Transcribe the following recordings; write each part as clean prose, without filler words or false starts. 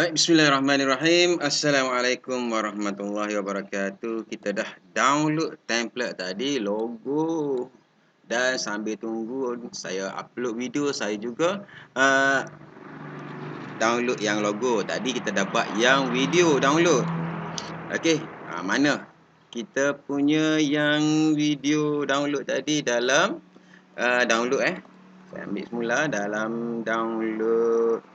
Baik, bismillahirrahmanirrahim. Assalamualaikum warahmatullahi wabarakatuh. Kita dah download template tadi, logo. Dan sambil tunggu saya upload video, saya juga download yang logo. Tadi kita dapat yang video download. Okey, mana kita punya yang video download tadi dalam download Saya ambil semula dalam download.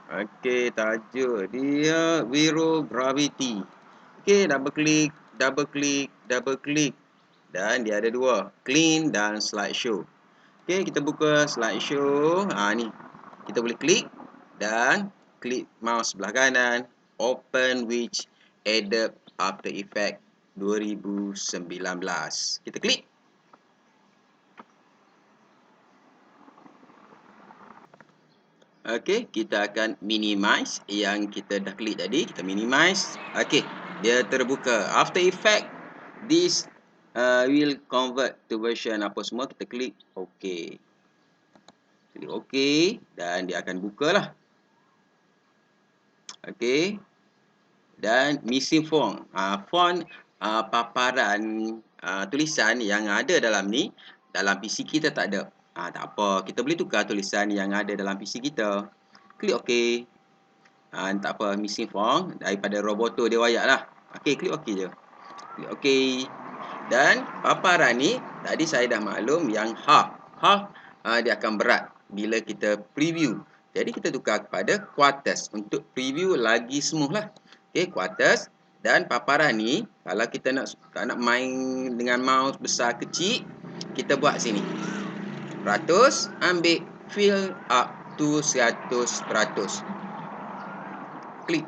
Okey, tajuk dia Zero Gravity. Okey, double klik dan dia ada dua, clean dan slideshow. Okey, kita buka slideshow. Ni kita boleh klik dan klik mouse sebelah kanan, open with Adobe After Effects 2019. Kita klik. Okey, kita akan minimize yang kita dah klik tadi. Kita minimize. Okey, dia terbuka. After Effects, this will convert to version apa semua. Kita klik OK. Klik OK dan dia akan buka lah. Okey. Dan missing font. Font paparan tulisan yang ada dalam ni, dalam PC kita tak ada. Tak apa, kita boleh tukar tulisan yang ada dalam PC kita. Klik OK. Tak apa, missing font daripada Roboto dia wayak lah. Okey, klik OK je. Klik OK. Dan paparan ni tadi saya dah maklum yang half dia akan berat bila kita preview. Jadi kita tukar kepada quarters untuk preview lagi smooth lah. Okey, quarters. Dan paparan ni kalau kita tak nak main dengan mouse besar kecil, kita buat sini. Ratus, ambil fill up to 100%. Klik.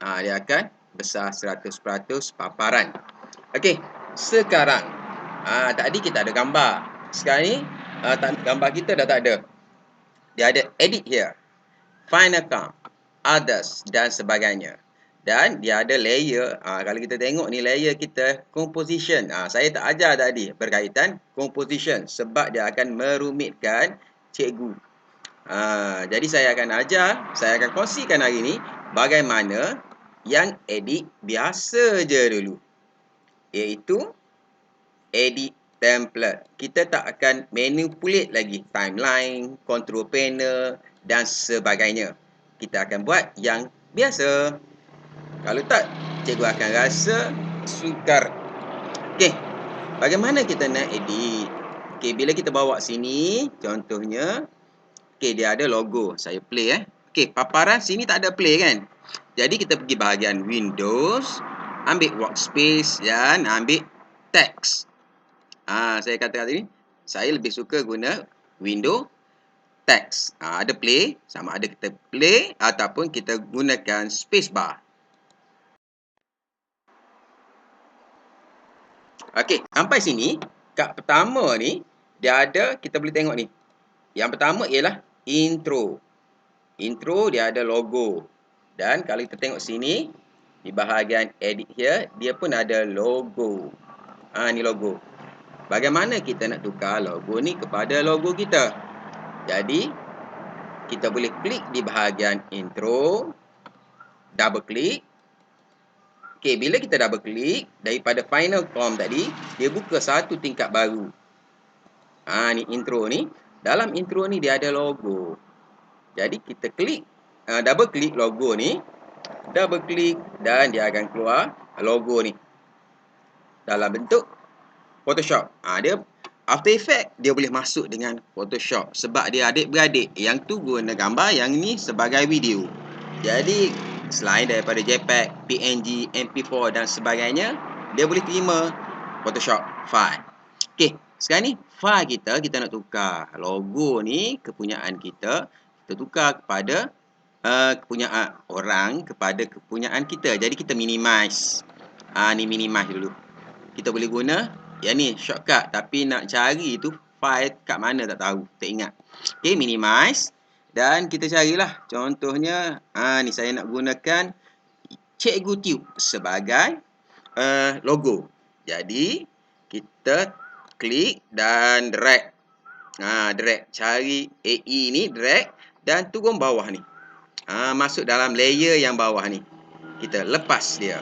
Dia akan besar 100% paparan. Okey, sekarang tadi kita ada gambar. Sekarang ni gambar kita dah tak ada. Dia ada edit here, final count, others dan sebagainya. Dan dia ada layer. Kalau kita tengok ni layer kita composition. Saya tak ajar tadi berkaitan composition sebab dia akan merumitkan cikgu. Jadi saya akan kongsikan hari ni bagaimana yang edit biasa je dulu, iaitu edit template. Kita tak akan manipulate lagi timeline, control panel dan sebagainya. Kita akan buat yang biasa. Kalau tak, cikgu akan rasa sukar. Okey, bagaimana kita nak edit? Okey, bila kita bawa sini, contohnya, okey, dia ada logo. Saya play Okey, paparan sini tak ada play kan? Jadi kita pergi bahagian Windows, ambil workspace dan ambil text. Saya kata tadi, saya lebih suka guna Windows text. Ada play, sama ada kita play ataupun kita gunakan spacebar. Okey, sampai sini, kat pertama ni, dia ada, kita boleh tengok ni. Yang pertama ialah intro. Intro dia ada logo. Dan kalau kita tengok sini, di bahagian edit here, dia pun ada logo. Ni logo. Bagaimana kita nak tukar logo ni kepada logo kita? Jadi, kita boleh klik di bahagian intro, double klik. Okey, bila kita double klik, daripada final form tadi, dia buka satu tingkat baru. Ni intro ni. Dalam intro ni dia ada logo. Jadi kita klik, double klik logo ni, double klik dan dia akan keluar logo ni dalam bentuk Photoshop. Dia After Effects dia boleh masuk dengan Photoshop sebab dia adik-beradik. Yang tu guna gambar, yang ni sebagai video. Jadi selain daripada JPEG, PNG, MP4 dan sebagainya, dia boleh terima Photoshop file. Okey, sekarang ni file kita nak tukar logo ni kepunyaan kita tukar kepada kepunyaan orang kepada kepunyaan kita. Jadi kita minimize. Ni minimize dulu. Kita boleh guna yang ni shortcut, tapi nak cari tu file kat mana tak tahu, tak ingat. Okey, minimize dan kita carilah. Contohnya ni saya nak gunakan Cikgu Tube sebagai logo. Jadi kita klik dan drag. Drag, cari AE ni, drag dan turun bawah ni. masuk dalam layer yang bawah ni. Kita lepas dia.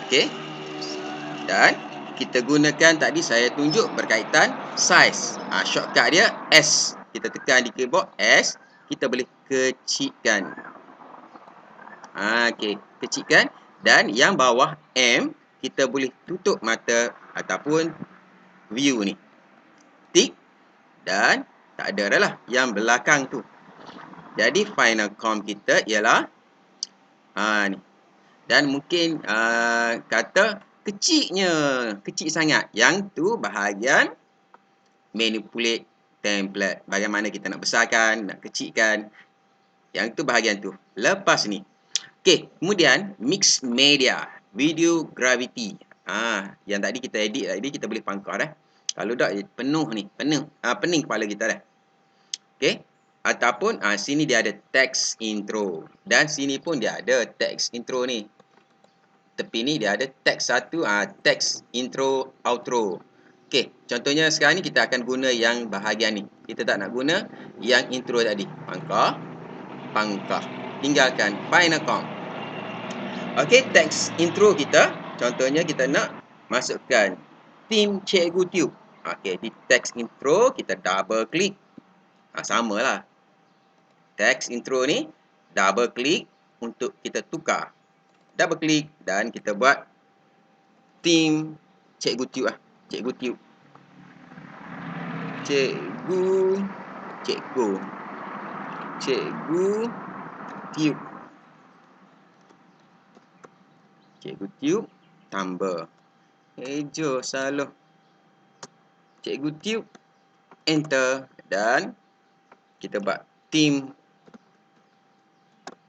Okey. Dan kita gunakan tadi saya tunjuk berkaitan size. Shortcut dia S. Kita tekan di keyboard S, kita boleh kecilkan. Okey, kecilkan, dan yang bawah M kita boleh tutup mata ataupun view ni. Tik, dan tak ada dah lah yang belakang tu. Jadi final com kita ialah ni. Dan mungkin kata kecil sangat. Yang tu bahagian manipulate template. Bagaimana kita nak besarkan, nak kecilkan. Yang tu bahagian tu. Lepas ni. Okey, kemudian mix media, video gravity. Yang tadi kita edit tadi kita boleh pangkah dah. Kalau tak penuh ni, pening kepala kita dah. Okey. Ataupun sini dia ada text intro, dan sini pun dia ada text intro ni. Tepi ni dia ada text satu, text intro outro. Okey, contohnya sekarang ni kita akan guna yang bahagian ni. Kita tak nak guna yang intro tadi. Pangkah. Tinggalkan final com. Okey, text intro kita, contohnya kita nak masukkan theme Cikgu Tube. Okey, di text intro kita double klik. Samalah. Text intro ni double klik untuk kita tukar. Double klik dan kita buat theme Cikgu Tube lah. Cikgu Tube. Cikgu Tube. Cikgu Tube tambah hijau salah. Cikgu Tube, enter, dan kita buat theme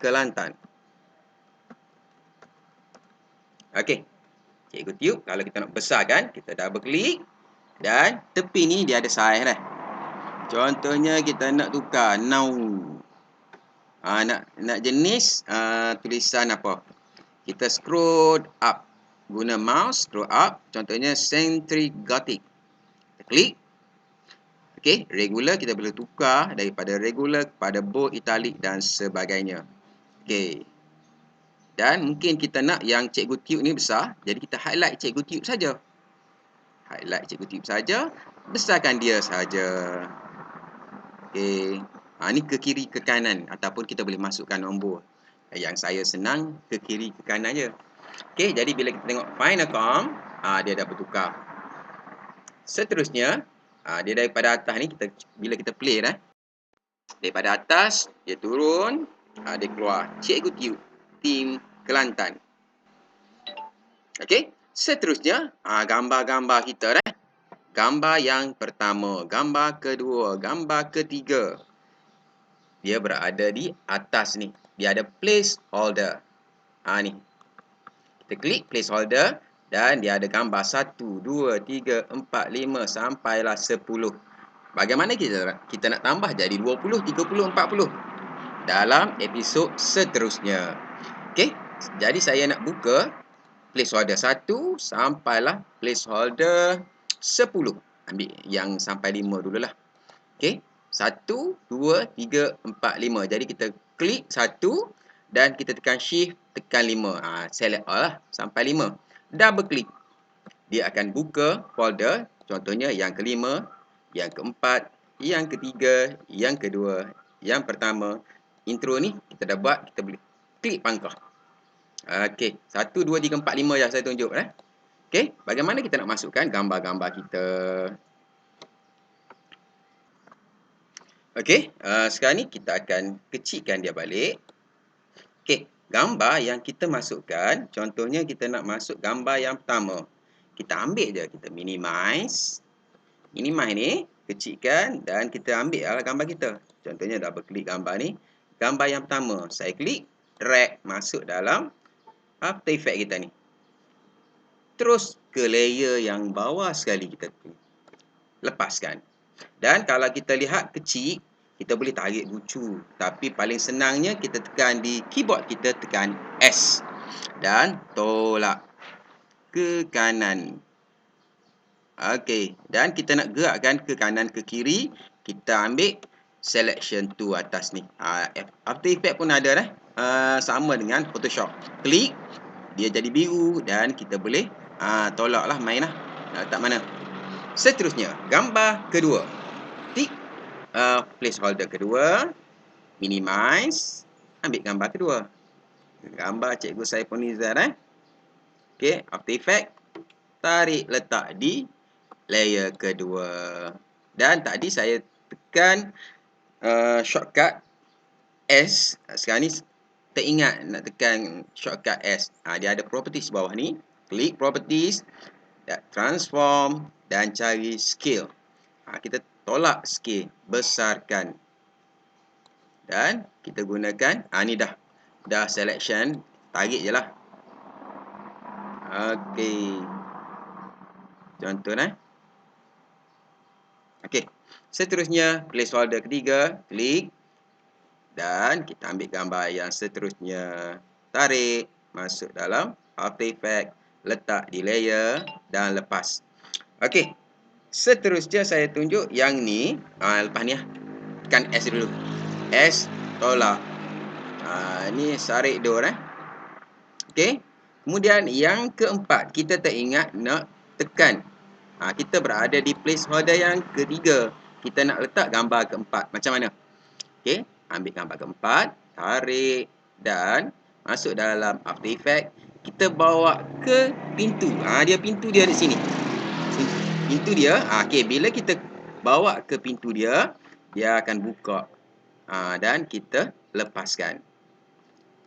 Kelantan. Okey. Cikgu Tube, kalau kita nak besarkan, kita double klik, dan tepi ni dia ada size dah. Contohnya kita nak tukar noun. Nak jenis tulisan apa? Kita scroll up. Guna mouse, scroll up. Contohnya Century Gothic. Kita klik. Okey, regular kita boleh tukar daripada regular kepada bold, italic dan sebagainya. Okey. Dan mungkin kita nak yang Cikgu Tube ni besar, jadi kita highlight Cikgu Tube saja. Highlight Cikgu Tube saja, besarkan dia saja. Okey. Ni ke kiri ke kanan ataupun kita boleh masukkan nombor. Yang saya senang ke kiri ke kanan je. Okey, jadi bila kita tengok final com, dia dah bertukar. Seterusnya, dia daripada atas ni bila kita play dah. Daripada atas dia turun, dia keluar Cikgu Tube Team Kelantan. Okey, seterusnya gambar-gambar kita dah. Gambar yang pertama, gambar kedua, gambar ketiga. Dia berada di atas ni. Dia ada placeholder. Ni. Kita klik placeholder dan dia ada gambar 1, 2, 3, 4, 5 sampailah 10. Bagaimana kita nak tambah jadi 20, 30, 40 dalam episod seterusnya. Okey, jadi saya nak buka placeholder 1 sampailah placeholder 10. Ambil yang sampai 5 dululah. Okey, 1, 2, 3, 4, 5. Jadi kita klik 1 dan kita tekan shift, tekan 5. Select all lah sampai 5. Double klik. Dia akan buka folder, contohnya yang kelima, yang keempat, yang ketiga, yang kedua, yang pertama. Intro ni kita dah buat, kita boleh klik pangkah. Okey, 1, 2, 3, 4, 5 yang saya tunjuk. Okey, bagaimana kita nak masukkan gambar-gambar kita? Okey, sekarang ni kita akan kecilkan dia balik. Okey, gambar yang kita masukkan, contohnya kita nak masuk gambar yang pertama. Kita ambil je, kita minimize. Minimize ni, kecilkan dan kita ambil lah gambar kita. Contohnya double klik gambar ni. Gambar yang pertama, saya klik, drag masuk dalam After Effects kita ni. Terus ke layer yang bawah sekali kita lepaskan. Dan kalau kita lihat kecil, kita boleh tarik bucu. Tapi paling senangnya kita tekan di keyboard kita, tekan S. Dan tolak ke kanan. Okey, dan kita nak gerakkan ke kanan ke kiri, kita ambil selection tool atas ni. After Effects pun ada dah. Sama dengan Photoshop. Klik, dia jadi biru dan kita boleh tolak lah, main lah. Nak letak mana. Seterusnya, gambar kedua. Tik placeholder kedua. Minimize. Ambil gambar kedua. Gambar cikgu Saiful Nizar. Okey, After Effects. Tarik letak di layer kedua. Dan tadi saya tekan shortcut S. Sekarang ni teringat nak tekan shortcut S. Dia ada properties bawah ni. Klik properties, transform dan cari scale. Kita tolak scale, besarkan. Dan kita gunakan, ni dah selection, tarik je lah. Okey. Contoh Okey. Seterusnya, placeholder ketiga, klik. Dan kita ambil gambar yang seterusnya. Tarik, masuk dalam After Effects, letak di layer dan lepas. Okey. Seterusnya saya tunjuk yang ni. Lepas ni tekan S dulu. S, tolak. Ni sarik door. Okey. Kemudian yang keempat, kita teringat nak tekan. Kita berada di placeholder yang ketiga. Kita nak letak gambar keempat. Macam mana? Okey. Ambil gambar keempat. Tarik. Dan masuk dalam After Effects. Kita bawa ke pintu. Pintu dia di sini. Pintu dia. Okey. Bila kita bawa ke pintu dia, dia akan buka. Dan kita lepaskan.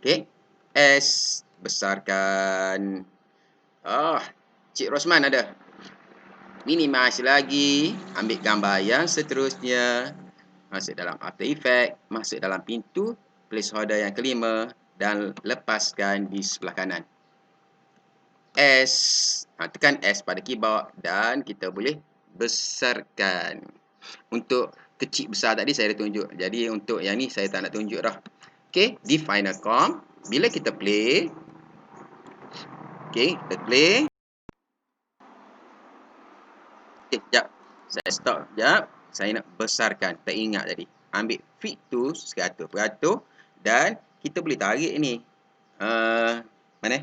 Okey. S. Besarkan. Cik Rosman ada. Minimize lagi. Ambil gambar yang seterusnya. Masuk dalam After Effects. Masuk dalam pintu. Placeholder yang kelima. Dan lepaskan di sebelah kanan. S. Tekan S pada keyboard. Dan kita boleh besarkan. Untuk kecil besar tadi saya dah tunjuk. Jadi untuk yang ni saya tak nak tunjuk dah. Okey. Di Final Comp. Bila kita play. Okey. Kita play. Okey. Sekejap. Saya stop sekejap. Saya nak besarkan. Teringat tadi. Ambil Fit to 100%. Dan kita boleh tarik ni. Mana?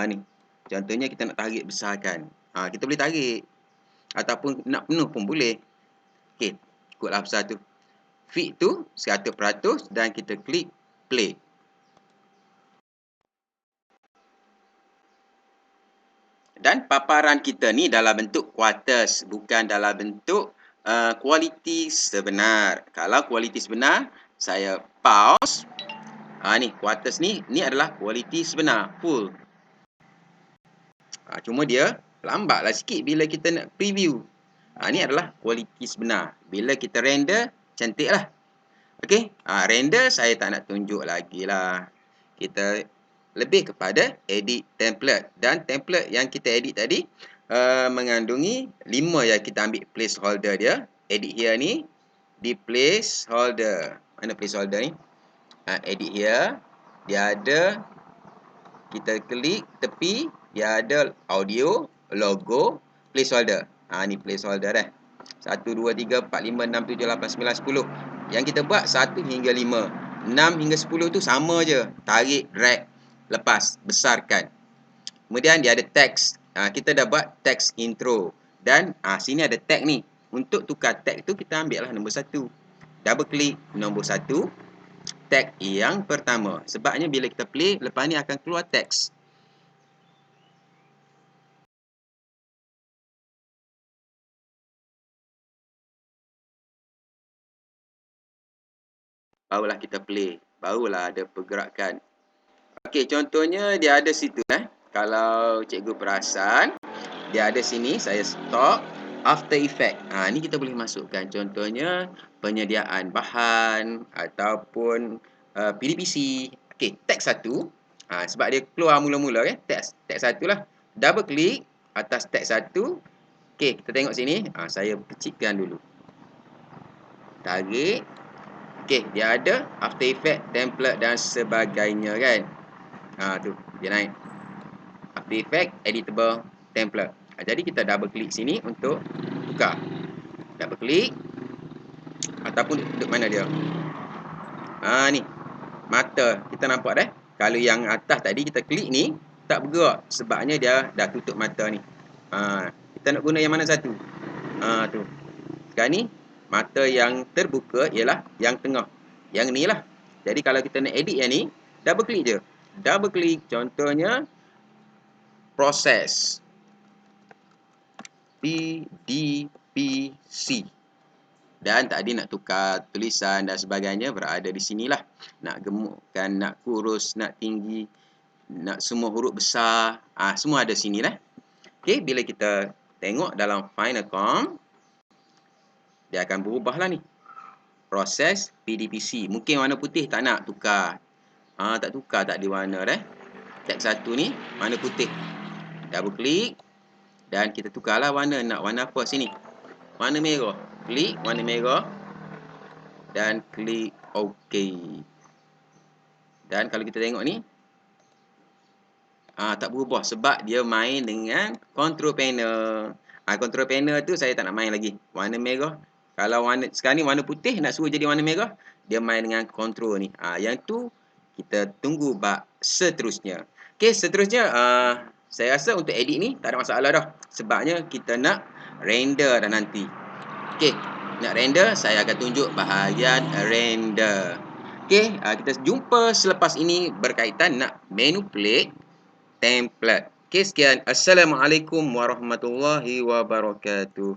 Ni. Contohnya kita nak tarik besarkan. Kita boleh tarik. Ataupun nak penuh pun boleh. Okey. Ikutlah besar tu. Fit to 100% dan kita klik play. Dan paparan kita ni dalam bentuk quarters. Bukan dalam bentuk kualiti sebenar. Kalau kualiti sebenar, saya pause. Ni quarters ni adalah kualiti sebenar. Full. Cuma dia lambatlah sikit bila kita nak preview. Ni adalah kualiti sebenar. Bila kita render, cantik lah. Okey. Render saya tak nak tunjuk lagi lah. Kita lebih kepada edit template. Dan template yang kita edit tadi mengandungi 5 yang kita ambil placeholder dia. Edit here ni. Di placeholder. Mana placeholder ni? Edit here. Dia ada. Kita klik tepi. Dia ada audio, logo, placeholder. Ni placeholder dah. 1, 2, 3, 4, 5, 6, 7, 8, 9, 10. Yang kita buat 1 hingga 5. 6 hingga 10 tu sama je. Tarik, drag, lepas, besarkan. Kemudian dia ada teks. Kita dah buat teks intro. Dan sini ada tag ni. Untuk tukar tag tu kita ambil lah nombor 1. Double klik nombor 1. Tag yang pertama. Sebabnya bila kita play, lepas ni akan keluar teks. Barulah kita play. Barulah ada pergerakan. Okey, contohnya dia ada situ. Kalau cikgu perasan, dia ada sini. Saya stop. After Effects. Ni kita boleh masukkan. Contohnya, penyediaan bahan ataupun PDPC. Okey, teks 1. Sebab dia keluar mula-mula. Teks 1 lah. Double klik atas teks 1. Okey, kita tengok sini. Saya kecilkan dulu. Tarik. Okey, dia ada After Effects, template dan sebagainya kan. Tu, dia naik. After Effects, editable, template. Jadi kita double klik sini untuk tukar. Double klik. Ataupun duduk mana dia? Ni. Mata. Kita nampak dah. Kalau yang atas tadi kita klik ni, tak bergerak. Sebabnya dia dah tutup mata ni. Kita nak guna yang mana satu? Tu. Sekarang ni, mata yang terbuka ialah yang tengah. Yang ni lah. Jadi kalau kita nak edit yang ni, double klik je. Double klik. Contohnya, proses. PDPC. Dan tadi nak tukar tulisan dan sebagainya berada di sinilah. Nak gemukkan, nak kurus, nak tinggi, nak semua huruf besar. Semua ada sini lah. Okey, bila kita tengok dalam Final Com, dia akan berubah lah ni. Proses PDPC. Mungkin warna putih tak nak tukar. Tak tukar tak di warna dah. Teks 1 ni warna putih. Double klik. Dan kita tukarlah warna. Nak warna apa sini? Warna merah. Klik warna merah. Dan klik OK. Dan kalau kita tengok ni, tak berubah sebab dia main dengan control panel. Control panel tu saya tak nak main lagi. Warna merah. Kalau sekarang ni warna putih nak suruh jadi warna merah, dia main dengan control ni. Yang tu kita tunggu bab seterusnya. Okey, seterusnya saya rasa untuk edit ni tak ada masalah dah. Sebabnya kita nak render dah nanti. Okey, nak render saya akan tunjuk bahagian render. Okey, kita jumpa selepas ini berkaitan nak manipulate template. Okey, sekian. Assalamualaikum warahmatullahi wabarakatuh.